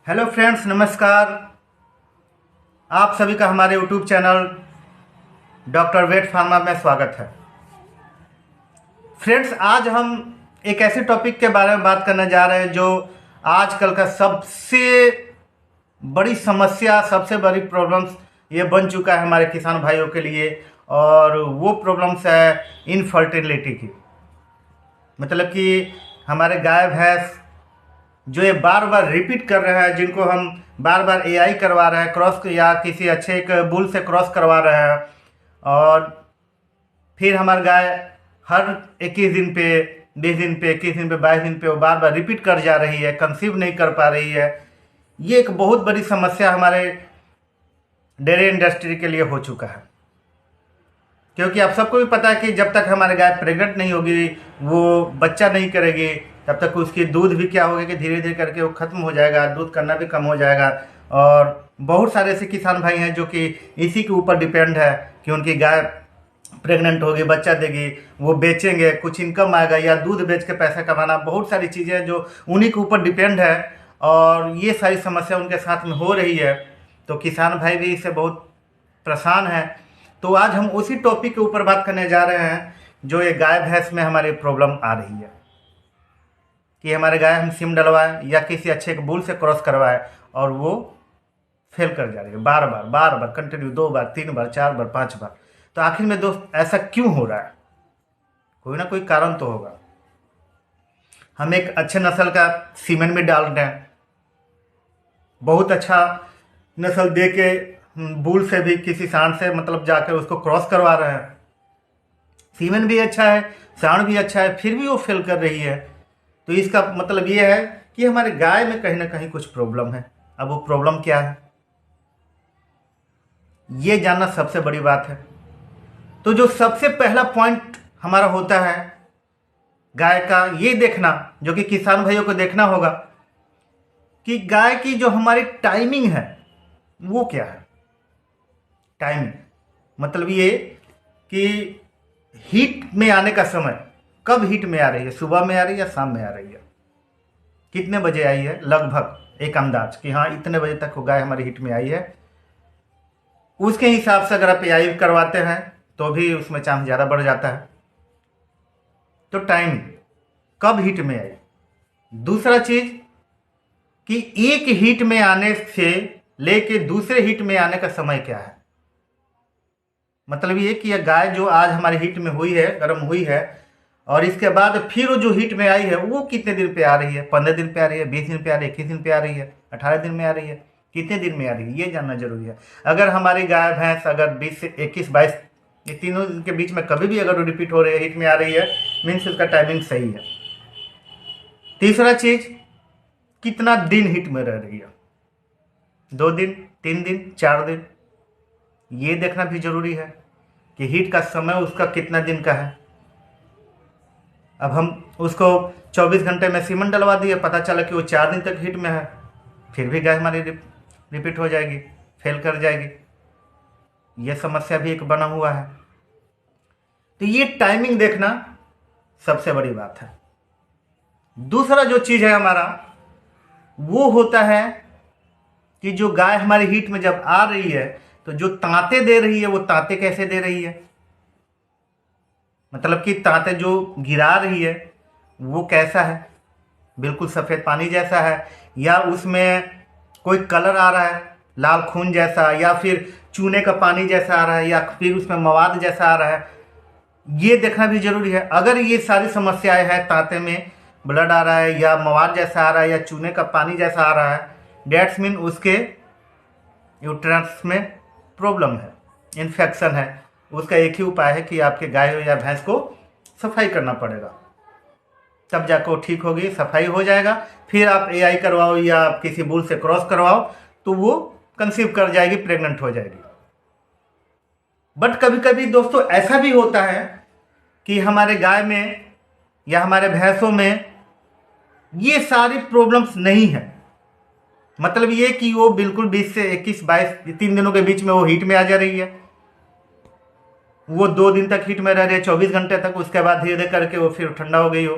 Hello friends, नमस्कार। आप सभी का हमारे YouTube channel doctor vet pharma में स्वागत है। फ्रेंड्स, आज हम एक ऐसे टॉपिक के बारे में बात करने जा रहे हैं जो आजकल का सबसे बड़ी समस्या, सबसे बड़ी प्रॉब्लम्स ये बन चुका है हमारे किसान भाइयों के लिए। और वो प्रॉब्लम्स है इनफर्टिलिटी की। मतलब कि हमारे गाय भैंस जो ये बार बार रिपीट कर रहे हैं, जिनको हम बार बार एआई करवा रहे हैं, क्रॉस या किसी अच्छे एक बुल से क्रॉस करवा रहे हैं, और फिर हमारी गाय हर 21 दिन पे, 20 दिन पे, 21 दिन पे, 22 दिन पे वो बार बार रिपीट कर जा रही है, कंसीव नहीं कर पा रही है। ये एक बहुत बड़ी समस्या हमारे डेयरी इंडस्ट्री के लिए हो चुका है। क्योंकि आप सबको भी पता है कि जब तक हमारी गाय प्रेग्नेंट नहीं होगी, वो बच्चा नहीं करेगी, तब तक उसकी दूध भी क्या होगा कि धीरे धीरे करके वो ख़त्म हो जाएगा, दूध करना भी कम हो जाएगा। और बहुत सारे ऐसे किसान भाई हैं जो कि इसी के ऊपर डिपेंड है कि उनकी गाय प्रेग्नेंट होगी, बच्चा देगी, वो बेचेंगे, कुछ इनकम आएगा, या दूध बेच के पैसा कमाना। बहुत सारी चीज़ें जो उन्हीं के ऊपर डिपेंड है, और ये सारी समस्या उनके साथ में हो रही है। तो किसान भाई भी इससे बहुत परेशान है। तो आज हम उसी टॉपिक के ऊपर बात करने जा रहे हैं जो ये गाय भैंस में हमारी प्रॉब्लम आ रही है कि हमारे गाय हम सिम डलवाए या किसी अच्छे एक बुल से क्रॉस करवाए और वो फेल कर जा रही है, बार बार कंटिन्यू, 2 बार, 3 बार, 4 बार, 5 बार। तो आखिर में दोस्त ऐसा क्यों हो रहा है? कोई ना कोई कारण तो होगा। हम एक अच्छे नस्ल का सीमेन भी डाल रहे हैं, बहुत अच्छा नस्ल दे के बुल से भी, किसी सांड से मतलब जाकर उसको क्रॉस करवा रहे हैं, सीमेन भी अच्छा है, सांड भी अच्छा है, फिर भी वो फेल कर रही है। तो इसका मतलब ये है कि हमारे गाय में कहीं ना कहीं कुछ प्रॉब्लम है। अब वो प्रॉब्लम क्या है, ये जानना सबसे बड़ी बात है। तो जो सबसे पहला पॉइंट हमारा होता है गाय का, ये देखना, जो कि किसान भाइयों को देखना होगा कि गाय की जो हमारी टाइमिंग है वो क्या है। टाइमिंग मतलब ये कि हीट में आने का समय, कब हीट में आ रही है, सुबह में आ रही है या शाम में आ रही है, कितने बजे आई है, लगभग एक अंदाज कि हाँ इतने बजे तक वो गाय हमारी हीट में आई है। उसके हिसाब से अगर आप एआई करवाते हैं तो भी उसमें चांस ज़्यादा बढ़ जाता है। तो टाइम, कब हीट में आई। दूसरा चीज कि एक हीट में आने से लेके दूसरे हीट में आने का समय क्या है। मतलब ये कि यह गाय जो आज हमारी हीट में हुई है, गर्म हुई है, और इसके बाद फिर वो जो हीट में आई है वो कितने दिन पे आ रही है, 15 दिन पे आ रही है, 20 दिन पे आ रही है, 21 दिन पे आ रही है, 18 दिन में आ रही है, कितने दिन में आ रही है, ये जानना जरूरी है। अगर हमारी गाय भैंस अगर 20 से 21, 22 ये तीनों दिन के बीच में कभी भी अगर रिपीट हो रही है, हीट में आ रही है, मीन्स उसका टाइमिंग सही है। तीसरा चीज, कितना दिन हीट में रह रही है, 2 दिन, 3 दिन, 4 दिन, ये देखना भी जरूरी है कि हीट का समय उसका कितना दिन का है। अब हम उसको 24 घंटे में सीमन डलवा दिए, पता चला कि वो 4 दिन तक हीट में है, फिर भी गाय हमारी रिपीट हो जाएगी, फेल कर जाएगी। ये समस्या भी एक बना हुआ है। तो ये टाइमिंग देखना सबसे बड़ी बात है। दूसरा जो चीज है हमारा, वो होता है कि जो गाय हमारी हीट में जब आ रही है तो जो तांते दे रही है वो तांते कैसे दे रही है। मतलब कि तांते जो गिरा रही है वो कैसा है, बिल्कुल सफ़ेद पानी जैसा है, या उसमें कोई कलर आ रहा है लाल खून जैसा, या फिर चूने का पानी जैसा आ रहा है, या फिर उसमें मवाद जैसा आ रहा है, ये देखना भी जरूरी है। अगर ये सारी समस्याएं हैं, तांते में ब्लड आ रहा है, या मवाद जैसा आ रहा है, या चूने का पानी जैसा आ रहा है, डेट्स मीन उसके यूट्रस में प्रॉब्लम है, इन्फेक्शन है। उसका एक ही उपाय है कि आपके गाय या भैंस को सफाई करना पड़ेगा, तब जाकर वो ठीक होगी, सफाई हो जाएगा। फिर आप एआई करवाओ या आप किसी बुल से क्रॉस करवाओ तो वो कंसीव कर जाएगी, प्रेग्नेंट हो जाएगी। बट कभी कभी दोस्तों ऐसा भी होता है कि हमारे गाय में या हमारे भैंसों में ये सारी प्रॉब्लम्स नहीं है। मतलब ये कि वो बिल्कुल 20 से 21, 22, 3 दिनों के बीच में वो हीट में आ जा रही है, वो 2 दिन तक हीट में रह रही है, 24 घंटे तक, उसके बाद धीरे धीरे करके वो फिर ठंडा हो गई हो,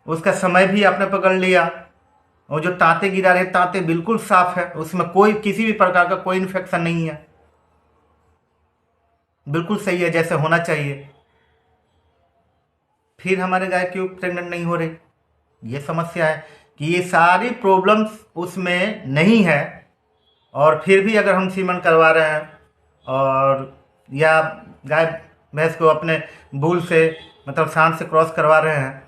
उसका समय भी आपने पकड़ लिया, और जो तांते गिरा रहे तांते बिल्कुल साफ है, उसमें कोई किसी भी प्रकार का कोई इन्फेक्शन नहीं है, बिल्कुल सही है जैसे होना चाहिए। फिर हमारे गाय क्यों प्रेग्नेंट नहीं हो रही? ये समस्या है कि ये सारी प्रॉब्लम्स उसमें नहीं है, और फिर भी अगर हम सीमन करवा रहे हैं और या गाय भैंस को अपने बुल से मतलब सांड से क्रॉस करवा रहे हैं,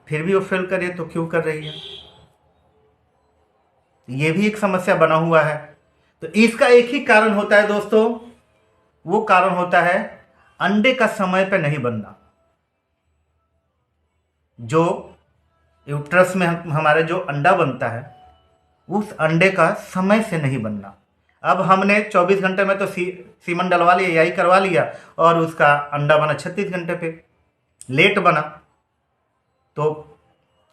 फिर भी वो फेल कर रही है, तो क्यों कर रही है? ये भी एक समस्या बना हुआ है। तो इसका एक ही कारण होता है दोस्तों, वो कारण होता है अंडे का समय पे नहीं बनना। जो यूट्रस में हमारे जो अंडा बनता है, उस अंडे का समय से नहीं बनना। अब हमने 24 घंटे में तो सीमन डलवा लिया, यही करवा लिया, और उसका अंडा बना 36 घंटे पे, लेट बना, तो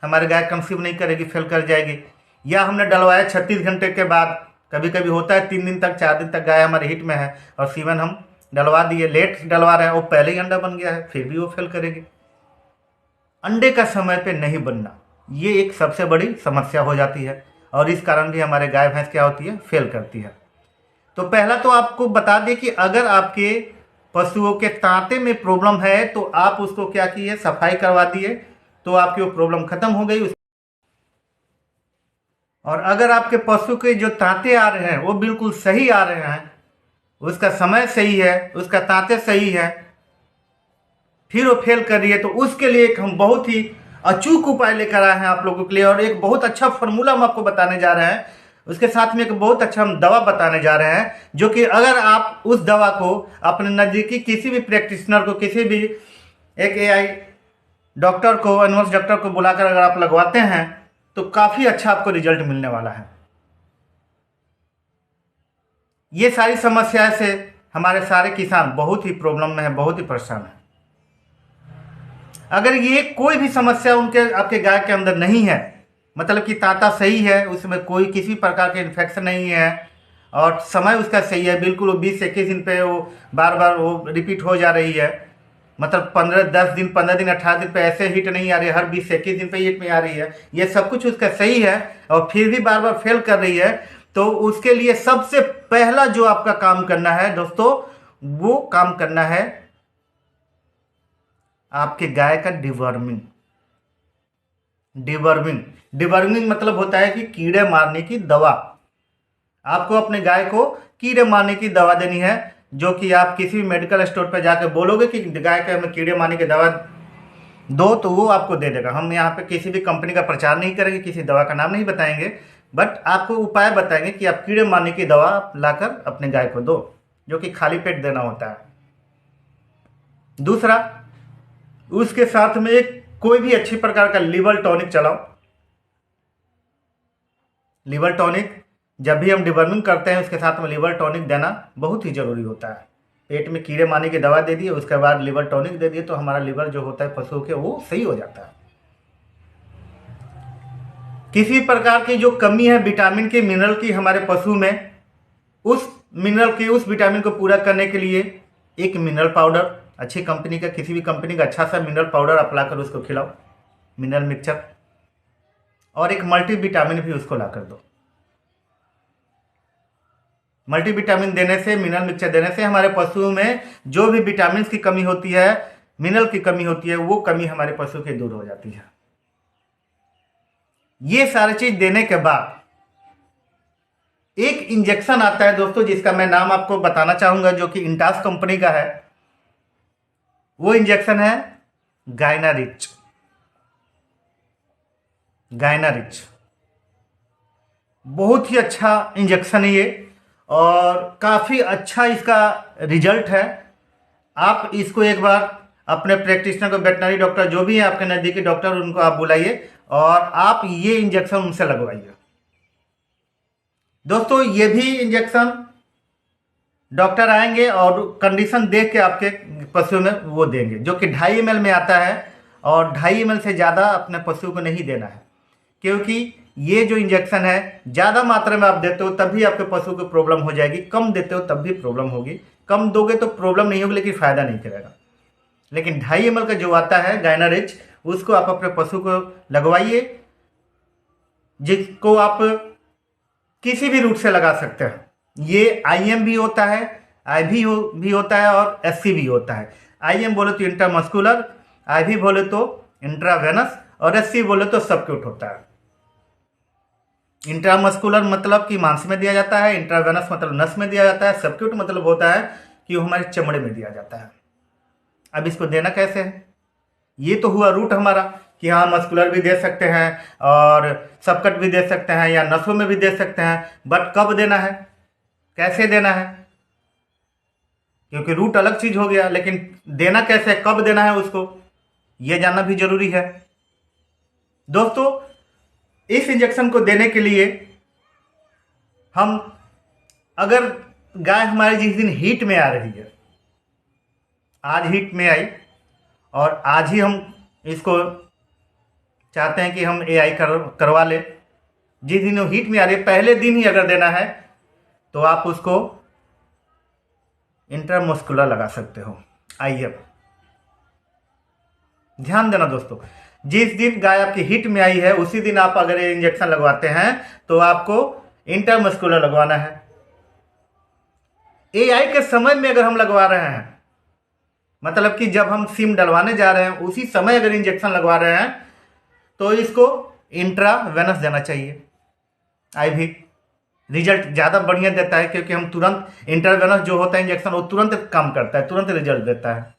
हमारी गाय कंसीव नहीं करेगी, फेल कर जाएगी। या हमने डलवाया 36 घंटे के बाद, कभी कभी होता है 3 दिन तक 4 दिन तक गाय हमारे हिट में है और सीमन हम डलवा दिए, लेट डलवा रहे हैं, वो पहले ही अंडा बन गया है, फिर भी वो फेल करेगी। अंडे का समय पे नहीं बनना, ये एक सबसे बड़ी समस्या हो जाती है, और इस कारण भी हमारे गाय भैंस क्या होती है, फेल करती है। तो पहला तो आपको बता दें कि अगर आपके पशुओं के तांते में प्रॉब्लम है तो आप उसको क्या किए, सफाई करवा दिए, तो आपकी वो प्रॉब्लम खत्म हो गई। और अगर आपके पशु के जो तांते आ रहे हैं वो बिल्कुल सही आ रहे हैं, उसका समय सही है, उसका तांते सही है, फिर वो फेल कर रही है, तो उसके लिए एक हम बहुत ही अचूक उपाय लेकर आए हैं आप लोगों के लिए, और एक बहुत अच्छा फॉर्मूला हम आपको बताने जा रहे हैं। उसके साथ में एक बहुत अच्छा हम दवा बताने जा रहे हैं, जो कि अगर आप उस दवा को अपने नज़दीकी किसी भी प्रैक्टिशनर को, किसी भी एक एआई डॉक्टर को, एनिमल्स डॉक्टर को बुलाकर अगर आप लगवाते हैं तो काफ़ी अच्छा आपको रिजल्ट मिलने वाला है। ये सारी समस्याएं से हमारे सारे किसान बहुत ही प्रॉब्लम में है, बहुत ही परेशान है। अगर ये कोई भी समस्या उनके आपके गाय के अंदर नहीं है, मतलब कि तांता सही है, उसमें कोई किसी प्रकार के इन्फेक्शन नहीं है, और समय उसका सही है, बिल्कुल वो 20 से 21 दिन पे वो बार बार वो रिपीट हो जा रही है, मतलब 10 दिन 15 दिन 18 दिन पे ऐसे हिट नहीं आ रही है, हर 20 से 21 दिन पे हिट में आ रही है, ये सब कुछ उसका सही है, और फिर भी बार बार फेल कर रही है, तो उसके लिए सबसे पहला जो आपका काम करना है दोस्तों, वो काम करना है आपके गाय का डिवर्मिंग। डिवर्मिंग डिवर्मिंग मतलब होता है कि कीड़े मारने की दवा। आपको अपने गाय को कीड़े मारने की दवा देनी है, जो कि आप किसी भी मेडिकल स्टोर पर जाकर बोलोगे कि गाय के हमें कीड़े मारने की दवा दो, तो वो आपको दे देगा। हम यहाँ पे किसी भी कंपनी का प्रचार नहीं करेंगे, किसी दवा का नाम नहीं बताएंगे, बट आपको उपाय बताएंगे कि आप कीड़े मारने की दवा लाकर अपने गाय को दो, जो कि खाली पेट देना होता है। दूसरा, उसके साथ में एक कोई भी अच्छी प्रकार का लिवर टॉनिक चलाओ। लिवर टॉनिक जब भी हम डिवर्मिंग करते हैं, उसके साथ में लिवर टॉनिक देना बहुत ही जरूरी होता है। पेट में कीड़े मारने की दवा दे दिए, उसके बाद लिवर टॉनिक दे दिए, तो हमारा लिवर जो होता है पशु के, वो सही हो जाता है। किसी प्रकार की जो कमी है विटामिन की, मिनरल की हमारे पशु में, उस मिनरल की, उस विटामिन को पूरा करने के लिए एक मिनरल पाउडर, अच्छी कंपनी का, किसी भी कंपनी का अच्छा सा मिनरल पाउडर आप लाकर उसको खिलाओ, मिनरल मिक्सचर, और एक मल्टी विटामिन भी उसको लाकर दो। मल्टी विटामिन देने से, मिनरल मिक्सचर देने से हमारे पशुओं में जो भी विटामिन की कमी होती है, मिनरल की कमी होती है, वो कमी हमारे पशु की दूर हो जाती है। ये सारी चीज देने के बाद एक इंजेक्शन आता है दोस्तों, जिसका मैं नाम आपको बताना चाहूंगा, जो कि इंटास कंपनी का है। वो इंजेक्शन है गायनारिच। गायनारिच बहुत ही अच्छा इंजेक्शन है ये, और काफ़ी अच्छा इसका रिजल्ट है। आप इसको एक बार अपने प्रैक्टिशनर को, वेटनरी डॉक्टर जो भी है आपके नज़दीकी डॉक्टर, उनको आप बुलाइए और आप ये इंजेक्शन उनसे लगवाइए। दोस्तों ये भी इंजेक्शन डॉक्टर आएंगे और कंडीशन देख के आपके पशु में वो देंगे, जो कि 2.5 ml में आता है, और 2.5 ml से ज़्यादा अपने पशु को नहीं देना है, क्योंकि ये जो इंजेक्शन है ज़्यादा मात्रा में आप देते हो तभी आपके पशु को प्रॉब्लम हो जाएगी, कम देते हो तब भी प्रॉब्लम होगी। कम दोगे तो प्रॉब्लम नहीं होगी, लेकिन फ़ायदा नहीं करेगा। लेकिन 2.5 ml का जो आता है गायनारिच, उसको आप अपने पशु को लगवाइए, जिसको आप किसी भी रूट से लगा सकते हैं। ये IM भी होता है, IV भी होता है और SC भी होता है। IM बोले तो इंट्रामस्कुलर, IV बोले तो इंट्रावेनस और SC बोले तो सबक्यूट होता है। इंट्रामस्कुलर मतलब कि मांस में दिया जाता है, इंट्रावेनस मतलब नस में दिया जाता है, सबक्यूट मतलब होता है कि वो हमारे चमड़े में दिया जाता है। अब इसको देना कैसे है? ये तो हुआ रूट हमारा कि हाँ मस्कुलर भी दे सकते हैं और सबकट भी दे सकते हैं या नसों में भी दे सकते हैं, बट कब देना है, कैसे देना है? क्योंकि रूट अलग चीज हो गया, लेकिन देना कैसे, कब देना है, उसको ये जानना भी जरूरी है। दोस्तों, इस इंजेक्शन को देने के लिए हम, अगर गाय हमारी जिस दिन हीट में आ रही है, आज हीट में आई और आज ही हम इसको चाहते हैं कि हम AI करवा ले, जिस दिन वो हीट में आ रही है पहले दिन ही अगर देना है तो आप उसको इंट्रामस्कुलर लगा सकते हो, IM। ध्यान देना दोस्तों, जिस दिन गाय आपकी हीट में आई है उसी दिन आप अगर ये इंजेक्शन लगवाते हैं तो आपको इंट्रामस्कुलर लगवाना है। AI के समय में अगर हम लगवा रहे हैं, मतलब कि जब हम सिम डलवाने जा रहे हैं उसी समय अगर इंजेक्शन लगवा रहे हैं तो इसको इंट्रावेनस देना चाहिए। IV रिजल्ट ज़्यादा बढ़िया देता है, क्योंकि हम तुरंत, इंट्रावेनस जो होता है इंजेक्शन वो तुरंत काम करता है, तुरंत रिजल्ट देता है।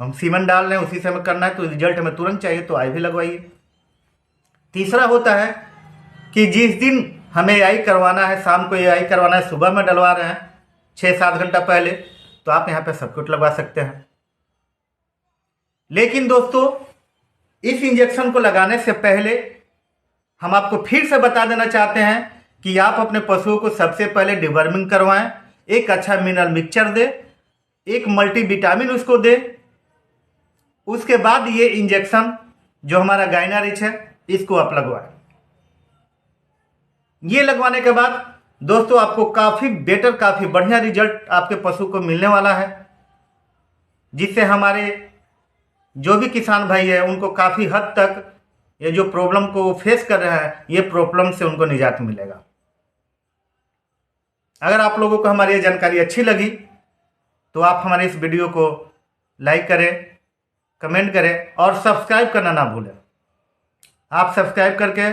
हम सीमेंट डाल रहे हैं उसी समय करना है तो रिजल्ट हमें तुरंत चाहिए तो IV लगवाइए। तीसरा होता है कि जिस दिन हमें AI करवाना है, शाम को AI करवाना है, सुबह में डलवा रहे हैं 6-7 घंटा पहले, तो आप यहाँ पे सबक्यूट लगवा सकते हैं। लेकिन दोस्तों, इस इंजेक्शन को लगाने से पहले हम आपको फिर से बता देना चाहते हैं कि आप अपने पशुओं को सबसे पहले डिवर्मिंग करवाएं, एक अच्छा मिनरल मिक्सचर दे, एक मल्टीविटामिन उसको दे, उसके बाद ये इंजेक्शन जो हमारा गाइनारिच है इसको आप लगवाएं। ये लगवाने के बाद दोस्तों आपको काफ़ी बेटर, काफ़ी बढ़िया रिजल्ट आपके पशु को मिलने वाला है, जिससे हमारे जो भी किसान भाई है उनको काफ़ी हद तक ये जो प्रॉब्लम को वो फेस कर रहे हैं, ये प्रॉब्लम से उनको निजात मिलेगा। अगर आप लोगों को हमारी ये जानकारी अच्छी लगी तो आप हमारे इस वीडियो को लाइक करें, कमेंट करें और सब्सक्राइब करना ना भूलें। आप सब्सक्राइब करके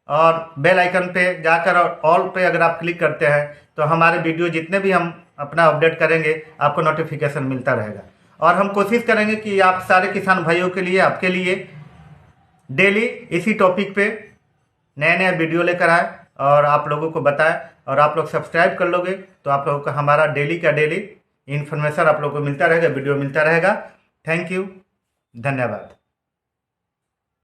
और बेल आइकन पे जाकर और ऑल पे अगर आप क्लिक करते हैं तो हमारे वीडियो जितने भी हम अपना अपडेट करेंगे आपको नोटिफिकेशन मिलता रहेगा। और हम कोशिश करेंगे कि आप सारे किसान भाइयों के लिए, आपके लिए डेली इसी टॉपिक पे नए नए वीडियो लेकर आए और आप लोगों को बताएं। और आप लोग सब्सक्राइब कर लोगे तो आप लोगों को हमारा डेली का डेली इन्फॉर्मेशन आप लोगों को मिलता रहेगा, वीडियो मिलता रहेगा। थैंक यू, धन्यवाद।